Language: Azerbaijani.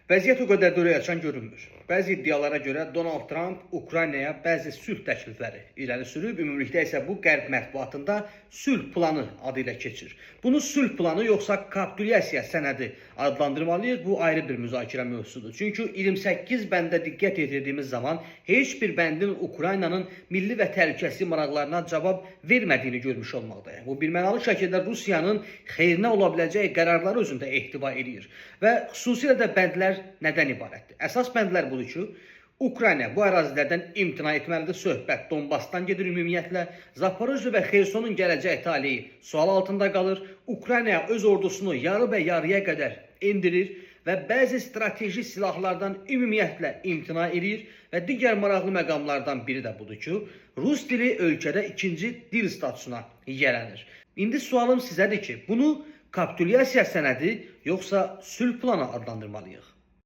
Vəziyyət o qədər də ürəkaçan görünmür. Bəzi iddialara görə Donald Trump Ukraynaya bəzi sülh təklifləri irəli sürüb, ümumilikdə isə bu Qərb mətbuatında sülh planı adı ilə keçir. Bunu sülh planı yoxsa kapitulyasiya sənədi adlandırmalıyıq, bu ayrı bir müzakirə mövzusudur. Çünki 28 bəndə diqqət yetirdiyimiz zaman heç bir bəndin Ukraynanın milli və təhlükəsizlik maraqlarına cavab vermədiyini görmüş olmaqdayıq. Bu birmənalı şəkildə Rusiyanın xeyrinə ola biləcək qərarları özündə ehtiva edir və xüsusilə də bəndlər nədən ibarətdir? Əsas bəndlər budur ki, Ukrayna bu ərazilərdən imtina etməlidir. Söhbət Donbasdan gedir ümumiyyətlə. Zaporojye və Xersonun gələcək taleyi sual altında qalır. Ukrayna öz ordusunu yarı və yarıya qədər endirir və bəzi strateji silahlardan ümumiyyətlə imtina edir və digər maraqlı məqamlardan biri də budur ki, Rus dili ölkədə ikinci dil statusuna yiyələnir. İndi sualım sizədir ki, bunu kapitulyasiya sənədi yoxsa sülh planı adlandırmalıyıq?